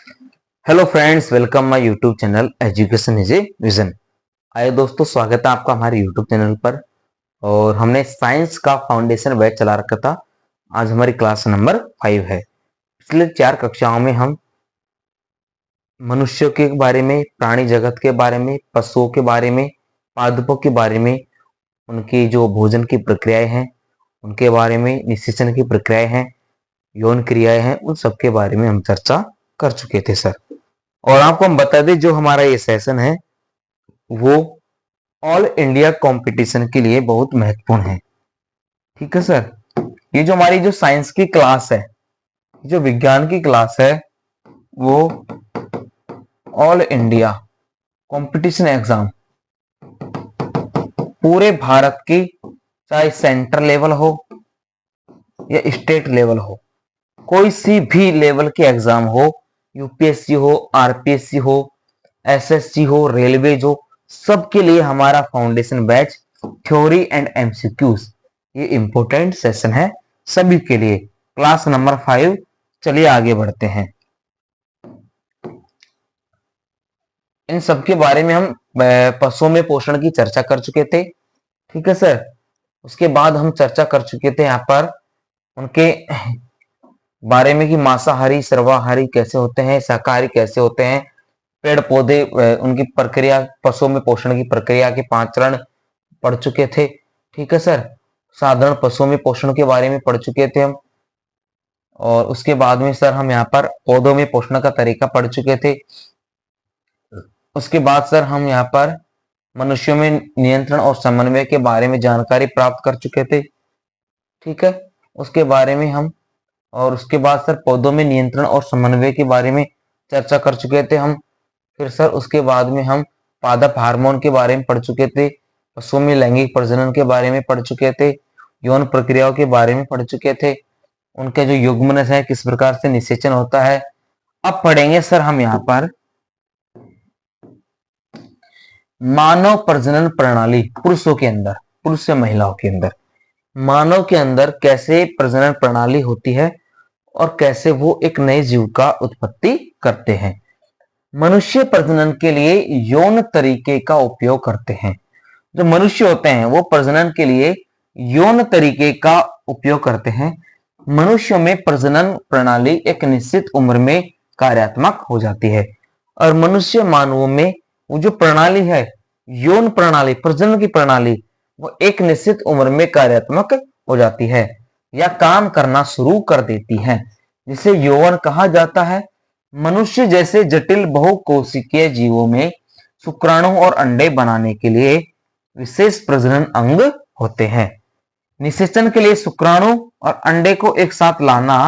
Hello friends, welcome my YouTube channel education is a vision. आइए दोस्तों, स्वागत है आपका हमारे यूट्यूब चैनल पर। और हमने साइंस का फाउंडेशन बैच चला रखा था। आज हमारी क्लास नंबर 5 है। पिछले 4 कक्षाओं में हम मनुष्यों के बारे में, प्राणी जगत के बारे में, पशुओं के बारे में, पादपों के बारे में, उनकी जो भोजन की प्रक्रियाएं हैं उनके बारे में, निषेचन की प्रक्रियाएं हैं, यौन क्रियाएं हैं, उन सब के बारे में हम चर्चा कर चुके थे सर। और आपको हम बता दें, जो हमारा ये सेशन है वो ऑल इंडिया कंपटीशन के लिए बहुत महत्वपूर्ण है। ठीक है सर। ये जो हमारी जो साइंस की क्लास है, जो विज्ञान की क्लास है, वो ऑल इंडिया कंपटीशन एग्जाम पूरे भारत की, चाहे सेंटर लेवल हो या स्टेट लेवल हो, कोई सी भी लेवल के एग्जाम हो, यूपीएससी हो, आरपीएससी हो, एसएससी हो, रेलवे हो, सबके लिए हमारा foundation batch theory and MCQs ये इंपॉर्टेंट सेशन है सभी के लिए। क्लास नंबर 5, चलिए आगे बढ़ते हैं। इन सब के बारे में हम पशुओं में पोषण की चर्चा कर चुके थे। ठीक है सर। उसके बाद हम चर्चा कर चुके थे यहाँ पर उनके बारे में कि मांसाहारी, सर्वाहारी कैसे होते हैं, शाकाहारी कैसे होते हैं, पेड़ पौधे, उनकी प्रक्रिया, पशुओं में पोषण की प्रक्रिया के 5 चरण पढ़ चुके थे। ठीक है सर। साधारण पशुओं में पोषण के बारे में पढ़ चुके थे हम। और उसके बाद में सर हम यहाँ पर पौधों में पोषण का तरीका पढ़ चुके थे। उसके बाद सर हम यहाँ पर मनुष्यों में नियंत्रण और समन्वय के बारे में जानकारी प्राप्त कर चुके थे। ठीक है। उसके बारे में हम, और उसके बाद सर पौधों में नियंत्रण और समन्वय के बारे में चर्चा कर चुके थे हम। फिर सर उसके बाद में हम पादप हार्मोन के बारे में पढ़ चुके थे, पशुओं में लैंगिक प्रजनन के बारे में पढ़ चुके थे, यौन प्रक्रियाओं के बारे में पढ़ चुके थे, उनके जो युग्मनज है किस प्रकार से निषेचन होता है। अब पढ़ेंगे सर हम यहाँ पर मानव प्रजनन प्रणाली, पुरुषों के अंदर, पुरुष से महिलाओं के अंदर, मानव के अंदर कैसे प्रजनन प्रणाली होती है और कैसे वो एक नए जीव का उत्पत्ति करते हैं। मनुष्य प्रजनन के लिए यौन तरीके का उपयोग करते हैं। जो मनुष्य होते हैं वो प्रजनन के लिए यौन तरीके का उपयोग करते हैं। मनुष्यों में प्रजनन प्रणाली एक निश्चित उम्र में कार्यात्मक हो जाती है और मनुष्य मानवों में वो जो प्रणाली है, यौन प्रणाली, प्रजनन की प्रणाली, वो एक निश्चित उम्र में कार्यात्मक हो जाती है या काम करना शुरू कर देती है, जिसे यौवन कहा जाता है। मनुष्य जैसे जटिल बहुकोशिकीय जीवों में शुक्राणु और अंडे बनाने के लिए विशेष प्रजनन अंग होते हैं। निषेचन के लिए शुक्राणु और अंडे को एक साथ लाना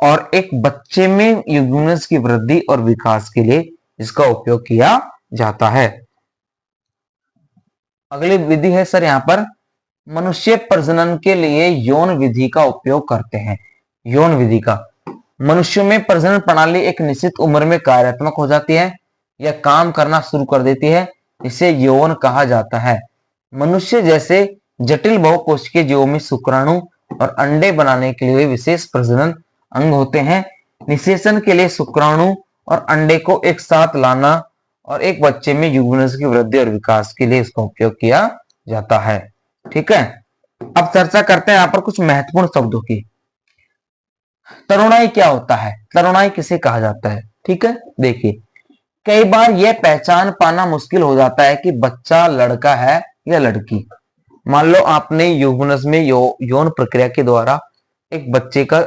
और एक बच्चे में युग्मनज की वृद्धि और विकास के लिए इसका उपयोग किया जाता है। अगली विधि है सर यहाँ पर मनुष्य प्रजनन के लिए यौन विधि का उपयोग करते हैं। यौन विधि का, मनुष्यों में प्रजनन प्रणाली एक निश्चित उम्र में कार्यात्मक हो जाती है या काम करना शुरू कर देती है, इसे यौवन कहा जाता है। मनुष्य जैसे जटिल बहुकोशिकीय जीवों में शुक्राणु और अंडे बनाने के लिए विशेष प्रजनन अंग होते हैं। निषेचन के लिए शुक्राणु और अंडे को एक साथ लाना और एक बच्चे में युग्मनज की वृद्धि और विकास के लिए इसका उपयोग किया जाता है। ठीक है। अब चर्चा करते हैं यहाँ पर कुछ महत्वपूर्ण शब्दों की। तरुणाई क्या होता है, तरुणाई किसे कहा जाता है। ठीक है। देखिए, कई बार यह पहचान पाना मुश्किल हो जाता है कि बच्चा लड़का है या लड़की। मान लो आपने युग्मनज में यौन प्रक्रिया के द्वारा एक बच्चे का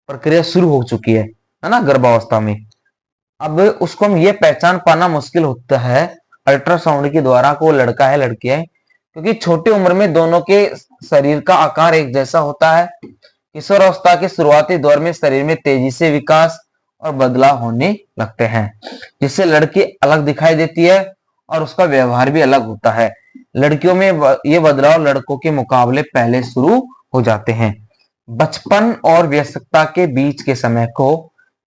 प्रक्रिया शुरू हो चुकी है ना, गर्भावस्था में। अब उसको हम ये पहचान पाना मुश्किल होता है अल्ट्रासाउंड के द्वारा को लड़का है लड़की है, क्योंकि छोटी उम्र में दोनों के शरीर का आकार एक जैसा होता है। किशोरावस्था के शुरुआती दौर में शरीर में तेजी से विकास और बदलाव होने लगते हैं, जिससे लड़की अलग दिखाई देती है और उसका व्यवहार भी अलग होता है। लड़कियों में ये बदलाव लड़कों के मुकाबले पहले शुरू हो जाते हैं। बचपन और वयस्कता के बीच के समय को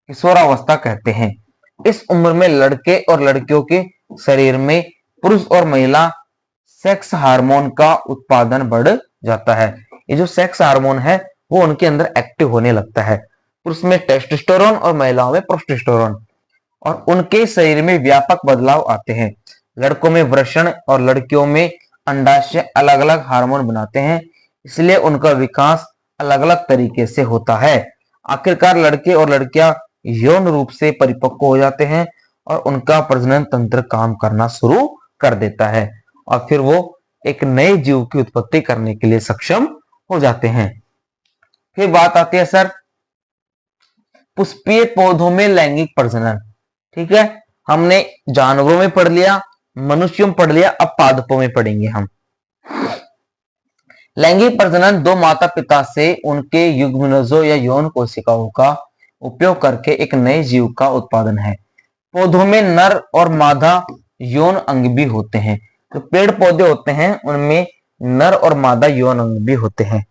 किशोरावस्था कहते हैं। इस उम्र में लड़के और लड़कियों के शरीर में पुरुष और महिला सेक्स हार्मोन का उत्पादन बढ़ जाता है। ये जो सेक्स हार्मोन है वो उनके अंदर एक्टिव होने लगता है। पुरुष में टेस्टोस्टेरोन और महिलाओं में प्रोस्टेस्टेरोन, और उनके शरीर में व्यापक बदलाव आते हैं। लड़कों में वृषण और लड़कियों में अंडाशय अलग अलग हार्मोन बनाते हैं, इसलिए उनका विकास अलग अलग तरीके से होता है। आखिरकार लड़के और लड़कियां यौन रूप से परिपक्व हो जाते हैं और उनका प्रजनन तंत्र काम करना शुरू कर देता है, और फिर वो एक नए जीव की उत्पत्ति करने के लिए सक्षम हो जाते हैं। फिर बात आती है सर पुष्पीय पौधों में लैंगिक प्रजनन। ठीक है, हमने जानवरों में पढ़ लिया, मनुष्यों में पढ़ लिया, अब पादपों में पढ़ेंगे हम। लैंगिक प्रजनन दो माता पिता से उनके युग्मनजों या यौन कोशिकाओं का उपयोग करके एक नए जीव का उत्पादन है। पौधों में नर और मादा यौन अंग भी होते हैं। तो पेड़ पौधे होते हैं उनमें नर और मादा यौन अंग भी होते हैं।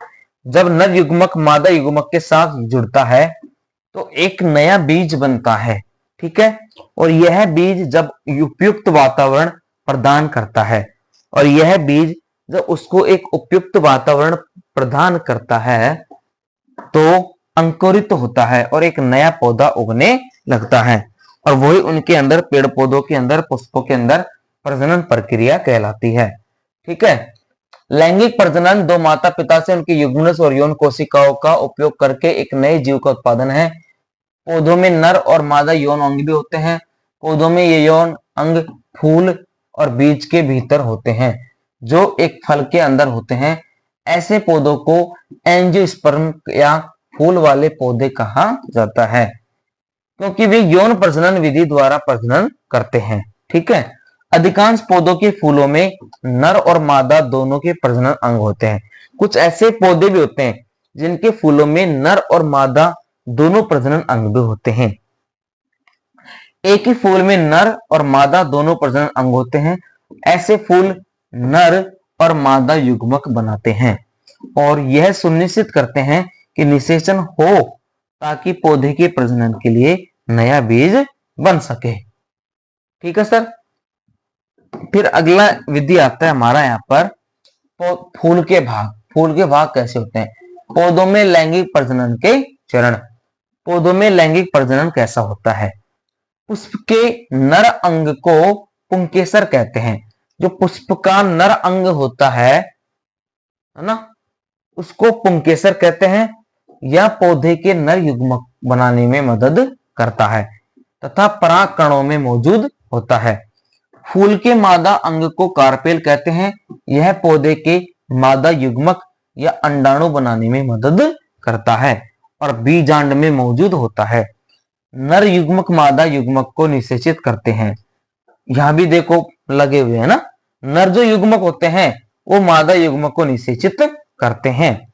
जब नर युग्मक मादा युग्मक के साथ जुड़ता है तो एक नया बीज बनता है। ठीक है, और यह बीज जब उपयुक्त वातावरण प्रदान करता है, और यह बीज जब उसको एक उपयुक्त वातावरण प्रदान करता है तो अंकुरित होता है और एक नया पौधा उगने लगता है, और वही उनके अंदर पेड़ पौधों के अंदर पुष्पों के अंदर प्रजनन प्रक्रिया कहलाती है। ठीक है, लैंगिक प्रजनन दो माता पिता से उनके युग्मनज और यौन कोशिकाओं का उपयोग करके एक नए जीव का उत्पादन है। पौधों में नर और मादा यौन अंग भी होते हैं। पौधों में ये यौन अंग फूल और बीज के भीतर होते हैं जो एक फल के अंदर होते हैं। ऐसे पौधों को एंजियोस्पर्म या फूल वाले पौधे कहा जाता है, क्योंकि वे यौन प्रजनन विधि द्वारा प्रजनन करते हैं। ठीक है, अधिकांश पौधों के फूलों में नर और मादा दोनों के प्रजनन अंग होते हैं। कुछ ऐसे पौधे भी होते हैं जिनके फूलों में नर और मादा दोनों प्रजनन अंग भी होते हैं। एक ही फूल में नर और मादा दोनों प्रजनन अंग होते हैं। ऐसे फूल नर और मादा युग्मक बनाते हैं और यह सुनिश्चित करते हैं कि निषेचन हो ताकि पौधे के प्रजनन के लिए नया बीज बन सके। ठीक है सर, फिर अगला विधि आता है हमारा यहाँ पर फूल के भाग। फूल के भाग कैसे होते हैं? पौधों में लैंगिक प्रजनन के चरण। पौधों में लैंगिक प्रजनन कैसा होता है? पुष्प के नर अंग को पुंकेसर कहते हैं। जो पुष्प का नर अंग होता है ना, उसको पुंकेसर कहते हैं। यह पौधे के नर युग्मक बनाने में मदद करता है तथा परागकणों में मौजूद होता है। फूल के मादा अंग को कार्पेल कहते हैं। यह पौधे के मादा युग्मक या अंडाणु बनाने में मदद करता है और बीजांड में मौजूद होता है। नर युग्मक मादा युग्मक को निषेचित करते हैं। यहां भी देखो लगे हुए हैं ना, नर जो युग्मक होते हैं वो मादा युग्मक को निषेचित करते हैं।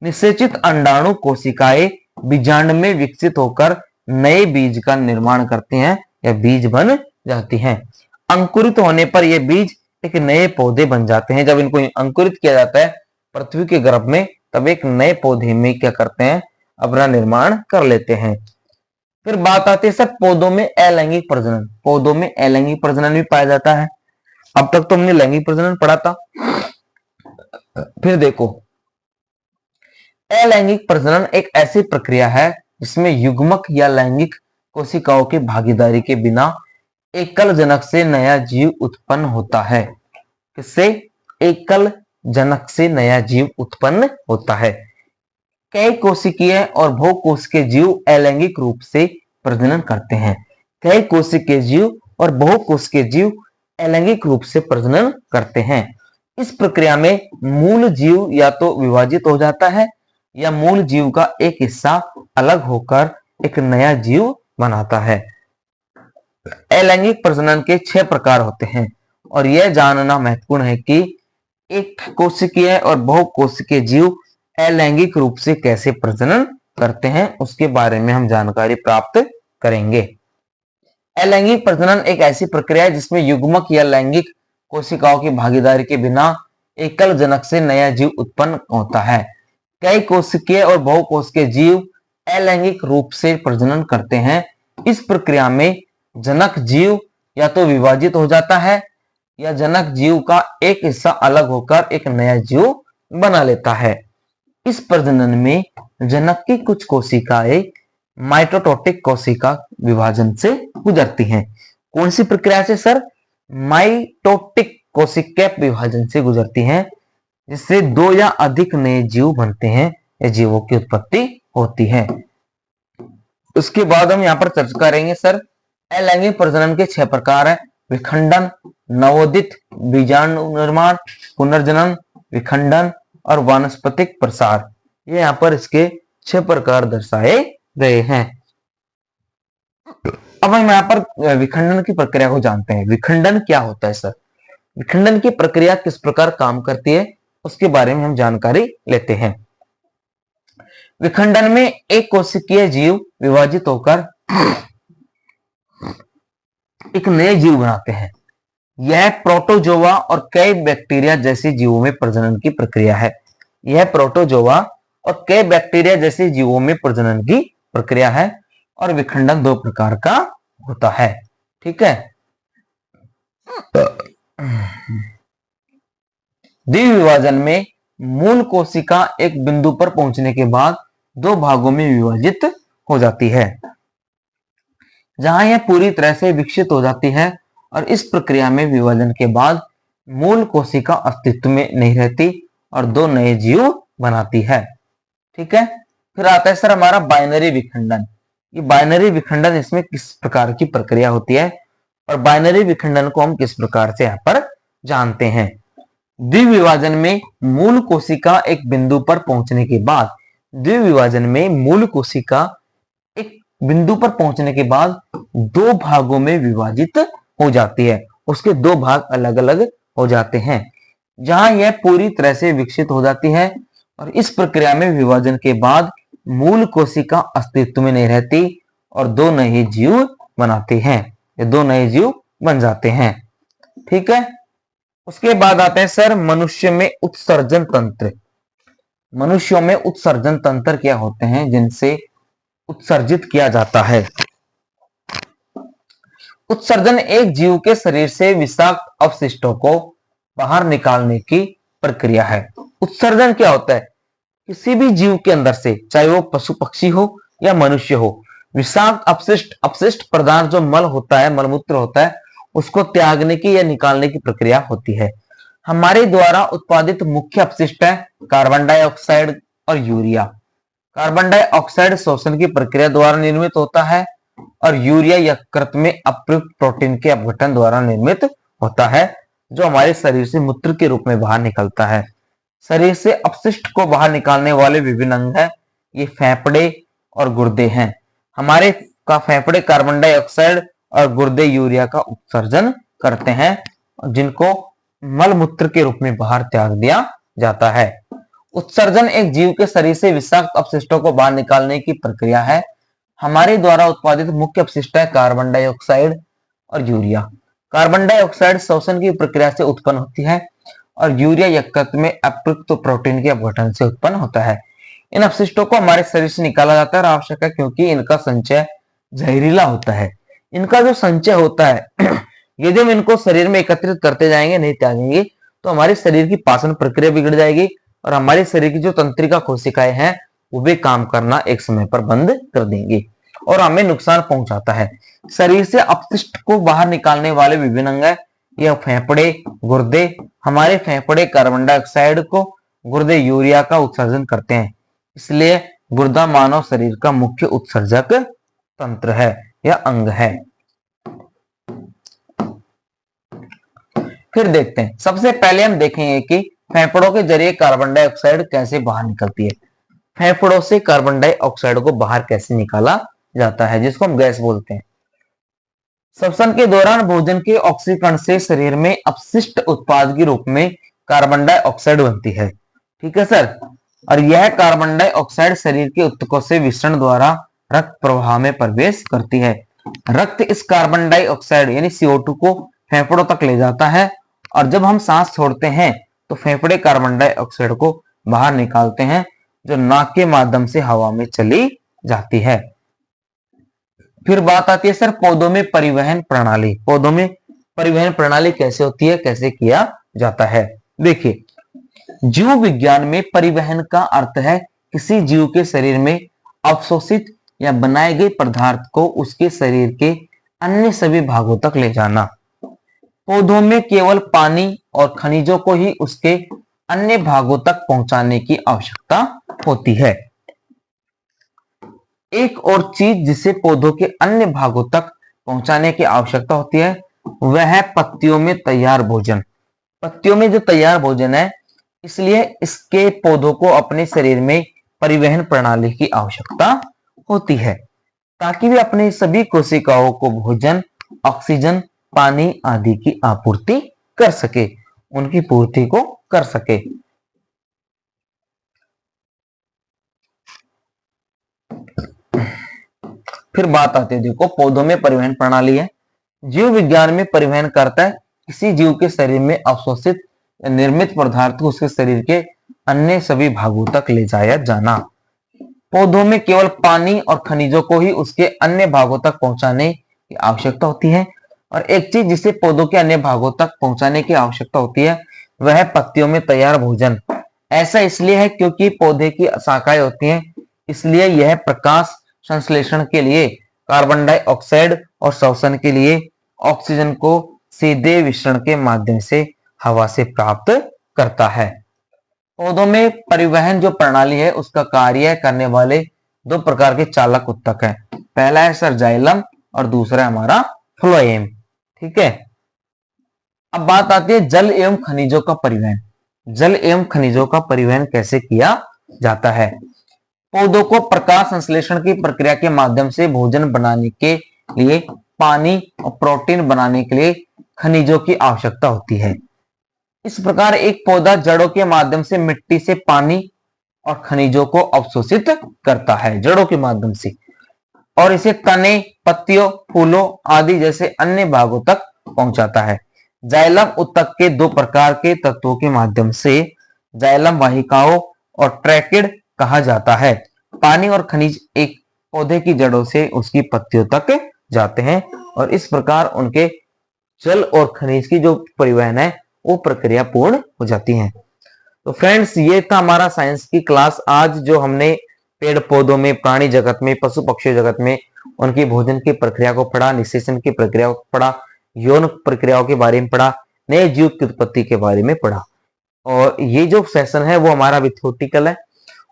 निषेचित अंडाणु कोशिकाएं बीजांड में विकसित होकर नए बीज का निर्माण करते हैं या बीज बन जाती हैं। अंकुरित होने पर ये बीज एक नए पौधे बन जाते हैं। जब इनको अंकुरित किया जाता है पृथ्वी के गर्भ में, तब एक नए पौधे में क्या करते हैं, अपना निर्माण कर लेते हैं। फिर बात आती है सर पौधों में अलैंगिक प्रजनन। पौधों में अलैंगिक प्रजनन भी पाया जाता है। अब तक तो हमने लैंगिक प्रजनन पढ़ा था। फिर देखो, अलैंगिक प्रजनन एक ऐसी प्रक्रिया है जिसमें युग्मक या लैंगिक कोशिकाओं की भागीदारी के बिना एकल जनक से नया जीव उत्पन्न होता है। किससे? एकल जनक से नया जीव उत्पन्न होता है। कई कोशिकीय और बहुकोशिकीय जीव अलैंगिक रूप से प्रजनन करते हैं। कई कोशिकीय जीव और बहुकोशिकीय जीव अलैंगिक रूप से प्रजनन करते हैं। इस प्रक्रिया में मूल जीव या तो विभाजित हो जाता है या मूल जीव का एक हिस्सा अलग होकर एक नया जीव बनाता है। अलैंगिक प्रजनन के 6 प्रकार होते हैं और यह जानना महत्वपूर्ण है कि एक कोशिकीय और बहुकोशिकीय जीव अलैंगिक रूप से कैसे प्रजनन करते हैं, उसके बारे में हम जानकारी प्राप्त करेंगे। अलैंगिक प्रजनन एक ऐसी प्रक्रिया है जिसमें युग्मक या लैंगिक कोशिकाओं की भागीदारी के बिना एकल जनक से नया जीव उत्पन्न होता है। कई कोशिकीय और बहुकोशिकीय जीव अलैंगिक रूप से प्रजनन करते हैं। इस प्रक्रिया में जनक जीव या तो विभाजित हो जाता है या जनक जीव का एक हिस्सा अलग होकर एक नया जीव बना लेता है। इस प्रजनन में जनक की कुछ कोशिकाएं माइटोटिक कोशिका विभाजन से गुजरती हैं। कौन सी प्रक्रिया से सर? माइटोटिक कोशिका विभाजन से गुजरती हैं, जिससे दो या अधिक नए जीव बनते हैं या जीवों की उत्पत्ति होती है। उसके बाद हम यहाँ पर चर्चा करेंगे सर, अलैंगिक प्रजनन के 6 प्रकार है। विखंडन, नवोदित, बीजाणु निर्माण, पुनर्जनन, विखंडन और वानस्पतिक प्रसार। ये यहाँ पर इसके 6 प्रकार दर्शाए गए हैं। अब हम यहाँ पर विखंडन की प्रक्रिया को जानते हैं। विखंडन क्या होता है सर? विखंडन की प्रक्रिया किस प्रकार काम करती है, उसके बारे में हम जानकारी लेते हैं। विखंडन में एक कोशिकीय जीव विभाजित होकर एक नए जीव बनाते हैं। यह प्रोटोजोआ और कई बैक्टीरिया जैसे जीवों में प्रजनन की प्रक्रिया है। यह प्रोटोजोआ और कई बैक्टीरिया जैसे जीवों में प्रजनन की प्रक्रिया है और विखंडन 2 प्रकार का होता है। ठीक है। द्विविभाजन में मूल कोशिका एक बिंदु पर पहुंचने के बाद 2 भागों में विभाजित हो जाती है, जहां यह पूरी तरह से विकसित हो जाती है और इस प्रक्रिया में विभाजन के बाद मूल कोशिका अस्तित्व में नहीं रहती और 2 नए जीव बनाती है। ठीक है। फिर आता है सर हमारा बाइनरी विखंडन। ये बाइनरी विखंडन, इसमें किस प्रकार की प्रक्रिया होती है और बाइनरी विखंडन को हम किस प्रकार से यहाँ पर जानते हैं। द्विविभाजन में मूल कोशिका एक बिंदु पर पहुंचने के बाद, द्विविभाजन में मूल कोशिका एक बिंदु पर पहुंचने के बाद 2 भागों में विभाजित हो जाती है। उसके 2 भाग अलग अलग हो जाते हैं, जहां यह पूरी तरह से विकसित हो जाती है और इस प्रक्रिया में विभाजन के बाद मूल कोशिका अस्तित्व में नहीं रहती और 2 नए जीव बनाते हैं। ये 2 नए जीव बन जाते हैं। ठीक है। उसके बाद आते हैं सर मनुष्य में उत्सर्जन तंत्र। मनुष्यों में उत्सर्जन तंत्र क्या होते हैं जिनसे उत्सर्जित किया जाता है। उत्सर्जन एक जीव के शरीर से विषाक्त अवशिष्टों को बाहर निकालने की प्रक्रिया है। उत्सर्जन क्या होता है? किसी भी जीव के अंदर से, चाहे वो पशु पक्षी हो या मनुष्य हो, विषाक्त अपशिष्ट पदार्थ जो मल होता है, मलमूत्र होता है, उसको त्यागने की या निकालने की प्रक्रिया होती है। हमारे द्वारा उत्पादित मुख्य अपशिष्ट है कार्बन डाइऑक्साइड और यूरिया। कार्बन डाइऑक्साइड श्वसन की प्रक्रिया द्वारा निर्मित होता है और यूरिया यकृत में अप्रयुक्त प्रोटीन के अपघटन द्वारा निर्मित होता है, जो हमारे शरीर से मूत्र के रूप में बाहर निकलता है। शरीर से अपशिष्ट को बाहर निकालने वाले विभिन्न अंग हैं। ये फेफड़े और गुर्दे हैं। हमारे फेफड़े कार्बन डाइऑक्साइड और गुर्दे यूरिया का उत्सर्जन करते हैं, जिनको मल मूत्र के रूप में बाहर त्याग दिया जाता है। उत्सर्जन एक जीव के शरीर से विषाक्त अपशिष्टों को बाहर निकालने की प्रक्रिया है। हमारे द्वारा उत्पादित मुख्य अपशिष्ट है कार्बन डाइऑक्साइड और यूरिया। कार्बन डाइऑक्साइड श्वसन की प्रक्रिया से उत्पन्न होती है और यूरिया यकृत में अप्रयुक्त प्रोटीन के अपघटन से उत्पन्न होता है। इन अपशिष्टों को हमारे शरीर से निकाला जाता है और आवश्यक है, क्योंकि इनका संचय जहरीला होता है। इनका जो संचय होता है यदि हम इनको शरीर में एकत्रित करते जाएंगे, नहीं त्यागेंगे, तो हमारे शरीर की पाचन प्रक्रिया बिगड़ जाएगी और हमारे शरीर की जो तंत्रिका कोशिकाएं हैं वो भी काम करना एक समय पर बंद कर देंगी और हमें नुकसान पहुंचाता है। शरीर से अपशिष्ट को बाहर निकालने वाले विभिन्न अंग है, यह फेफड़े, गुर्दे। हमारे फेफड़े कार्बन डाइऑक्साइड को, गुर्दे यूरिया का उत्सर्जन करते हैं, इसलिए गुर्दा मानव शरीर का मुख्य उत्सर्जक तंत्र है या अंग है। फिर देखते हैं, सबसे पहले हम देखेंगे कि फेफड़ों के जरिए कार्बन डाइऑक्साइड कैसे बाहर निकलती है। फेफड़ों से कार्बन डाइऑक्साइड को बाहर कैसे निकाला जाता है, जिसको हम गैस बोलते हैं। श्वसन के दौरान भोजन के ऑक्सीकरण से शरीर में अपशिष्ट उत्पाद के रूप में कार्बन डाइऑक्साइड बनती है। ठीक है सर। और यह कार्बन डाइऑक्साइड शरीर के ऊतकों से विसरण द्वारा रक्त प्रवाह में प्रवेश करती है। रक्त इस कार्बन डाइऑक्साइड यानी CO2 को फेफड़ों तक ले जाता है और जब हम सांस छोड़ते हैं तो फेफड़े कार्बन डाइऑक्साइड को बाहर निकालते हैं, जो नाक के माध्यम से हवा में चली जाती है। फिर बात आती है सर पौधों में परिवहन प्रणाली। पौधों में परिवहन प्रणाली कैसे होती है, कैसे किया जाता है। देखिए, जीव विज्ञान में परिवहन का अर्थ है किसी जीव के शरीर में अवशोषित या बनाए गए पदार्थ को उसके शरीर के अन्य सभी भागों तक ले जाना। पौधों में केवल पानी और खनिजों को ही उसके अन्य भागों तक पहुंचाने की आवश्यकता होती है। एक और चीज जिसे पौधों के अन्य भागों तक पहुंचाने की आवश्यकता होती है वह है पत्तियों में तैयार भोजन। पत्तियों में जो तैयार भोजन है, इसलिए इसके पौधों को अपने शरीर में परिवहन प्रणाली की आवश्यकता होती है ताकि वे अपने सभी कोशिकाओं को भोजन, ऑक्सीजन, पानी आदि की आपूर्ति कर सके, उनकी पूर्ति को कर सके। फिर बात आती है, देखो पौधों में परिवहन प्रणाली है। जीव विज्ञान में परिवहन करता है किसी जीव के शरीर में अवशोषित निर्मित पदार्थ को उसके शरीर के अन्य सभी भागों तक ले जाया जाना। पौधों में केवल पानी और खनिजों को ही उसके अन्य भागों तक पहुंचाने की आवश्यकता होती है। और एक चीज जिसे पौधों के अन्य भागों तक पहुंचाने की आवश्यकता होती है वह है पत्तियों में तैयार भोजन। ऐसा इसलिए है क्योंकि पौधे की शाखाएं होती हैं, इसलिए यह प्रकाश संश्लेषण के लिए कार्बन डाइऑक्साइड और श्वसन के लिए ऑक्सीजन को सीधे विसरण के माध्यम से हवा से प्राप्त करता है। पौधों में परिवहन जो प्रणाली है उसका कार्य करने वाले दो प्रकार के चालक उत्तक हैं। पहला है सर जाइलम और दूसरा है हमारा फ्लोएम। ठीक है, अब बात आती है जल एवं खनिजों का परिवहन। जल एवं खनिजों का परिवहन कैसे किया जाता है? पौधों को प्रकाश संश्लेषण की प्रक्रिया के माध्यम से भोजन बनाने के लिए पानी और प्रोटीन बनाने के लिए खनिजों की आवश्यकता होती है। इस प्रकार एक पौधा जड़ों के माध्यम से मिट्टी से पानी और खनिजों को अवशोषित करता है, जड़ों के माध्यम से, और इसे तने, पत्तियों, फूलों आदि जैसे अन्य भागों तक पहुंचाता है। जाइलम उत्तक के दो प्रकार के तत्वों के माध्यम से जाइलम वाहिकाओं और ट्रैकिड कहा जाता है। पानी और खनिज एक पौधे की जड़ों से उसकी पत्तियों तक जाते हैं और इस प्रकार उनके जल और खनिज की जो परिवहन है वो प्रक्रिया पूर्ण हो जाती है। तो फ्रेंड्स, ये था हमारा साइंस की क्लास। आज जो हमने पेड़ पौधों में, प्राणी जगत में, पशु पक्षी जगत में उनकी भोजन की प्रक्रिया को पढ़ा, निषेचन की प्रक्रिया को पढ़ा, यौन प्रक्रियाओं के बारे में पढ़ा, नए जीव की उत्पत्ति के बारे में पढ़ा। और ये जो सेशन है वो हमारा अभी थ्योरेटिकल है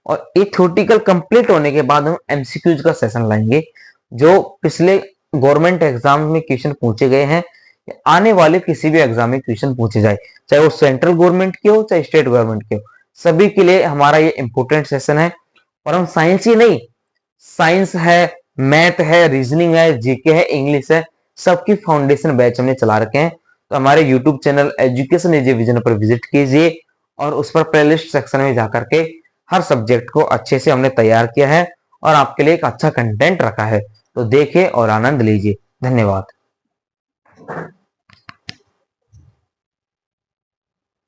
और ये थ्योरेटिकल कंप्लीट होने के बाद हम एमसीक्यूज का सेशन लाएंगे जो पिछले गवर्नमेंट एग्जाम में क्वेश्चन पूछे गए हैं, आने वाले किसी भी एग्जाम में क्वेश्चन पूछे जाए, चाहे वो सेंट्रल गवर्नमेंट के हो चाहे स्टेट गवर्नमेंट के हो, सभी के लिए हमारा ये इंपॉर्टेंट सेशन है। और हम साइंस ही नहीं, साइंस है, मैथ है, रीजनिंग है, जीके है, इंग्लिश है, सबकी फाउंडेशन बैच हमने चला रखे हैं। तो हमारे YouTube channel education is a vision पर विजिट कीजिए और उस पर प्लेलिस्ट सेक्शन में जाकर के हर सब्जेक्ट को अच्छे से हमने तैयार किया है और आपके लिए एक अच्छा कंटेंट रखा है। तो देखिए और आनंद लीजिए। धन्यवाद।